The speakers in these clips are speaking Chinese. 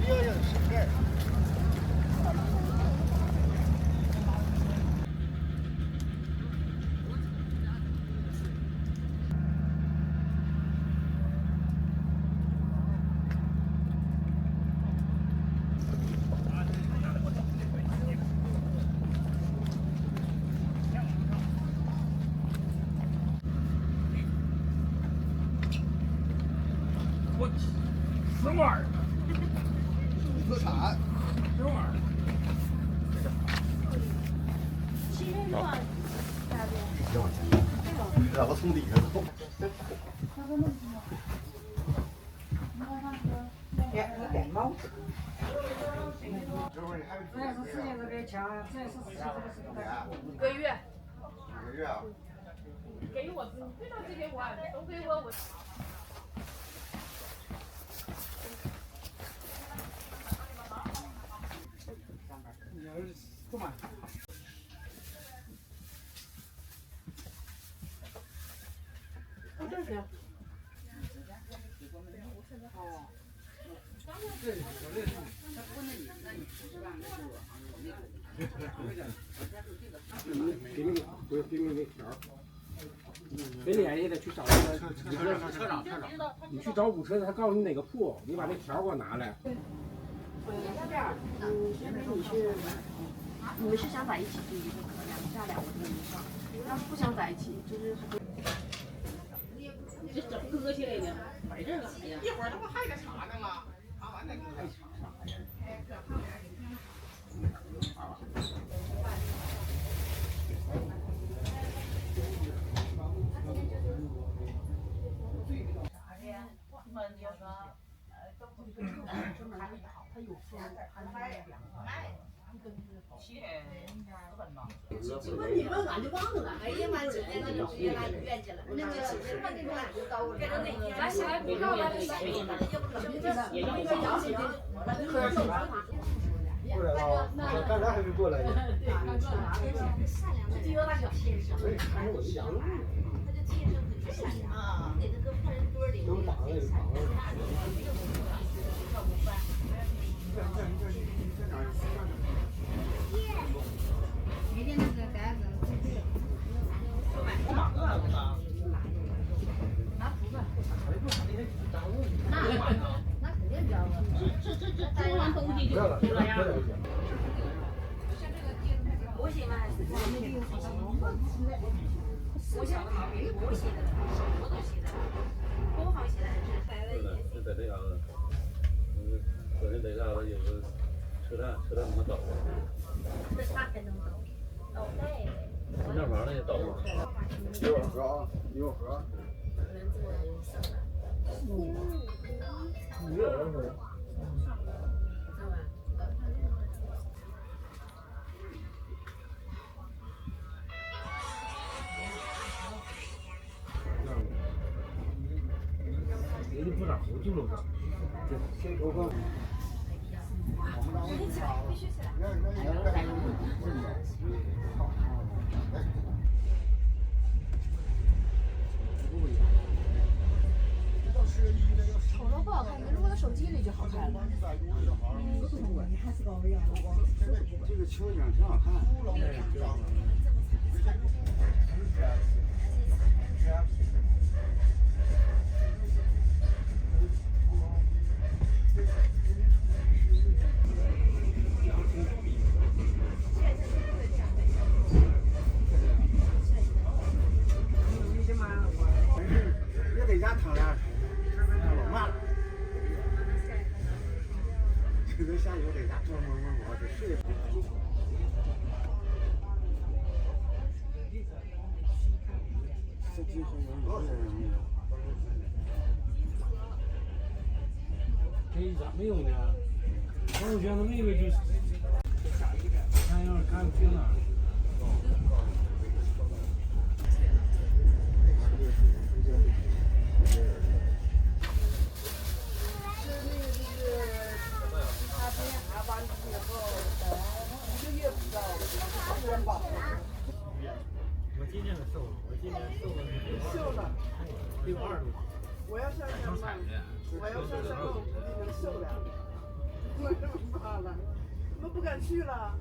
什么玩意儿？特产。什么玩意儿？让我从底下走。点猫。一个月。一个月啊？给我，你非得给我，都给我我。我这是。哦。给你那条儿，没联系的去找那个车长，你去找五车，他告诉你哪个铺，你把那条儿给我拿来。这样，因为你们是想在一起就一个可以，这样两个都能上。要是不想在一起，就是这整搁起来呢，摆这干啥呀？一会儿他不还得查呢吗？查完再搁。你问俺就忘了。哎呀妈，今天那就直接拉医院去了。那个吃饭那个俺就到了。咱现在不知道了，这谁呢？也要个杨姐，可是过来了，刚才还没过来呢。对，刚过来。这个大小天生。所以看着我就养了。他就天生很善良啊，给他搁犯人堆里。都绑了，绑了。明天那个单子拿图吧。那肯定交了。这装完东西就这样。活血吗？还是我想的毛病，活血的，什么东西的，多方血的还是就在这嘎子，昨天在这嘎子有个车站怎么倒？这啥才能走？脑袋。停车房那也倒了。一会儿盒啊，一会儿盒。人做生的。你有人说。人家不长胡子了，这先头发。必须起来。瞅着不好看，你录到手机里就好看了。你还是搞个样子。这个球景挺好看。也在家躺着，老慢了。这个下午在家做梦我这睡。这几乎多少人没有？这咋没有呢？朋友圈的妹妹就是，看样看不清了。我今年瘦了，我今年瘦了62多。我要上山了，我要上山了，我估计能瘦点。为什么怕了？我们不敢去了。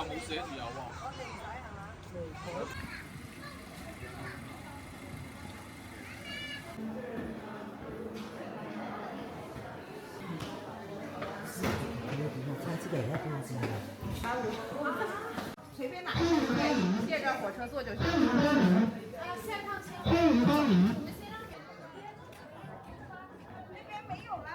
冇寫住有喎。随便拿一个就可以，借着火车坐就行。现场签。那边没有啦。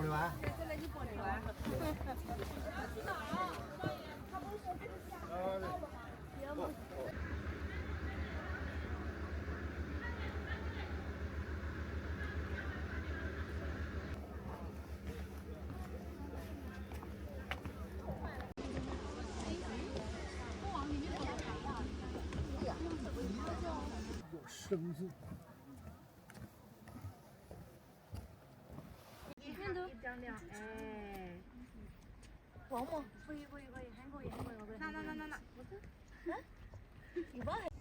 的哇？有深入。一张两，哎，王某，可以，很可以，那，有吧？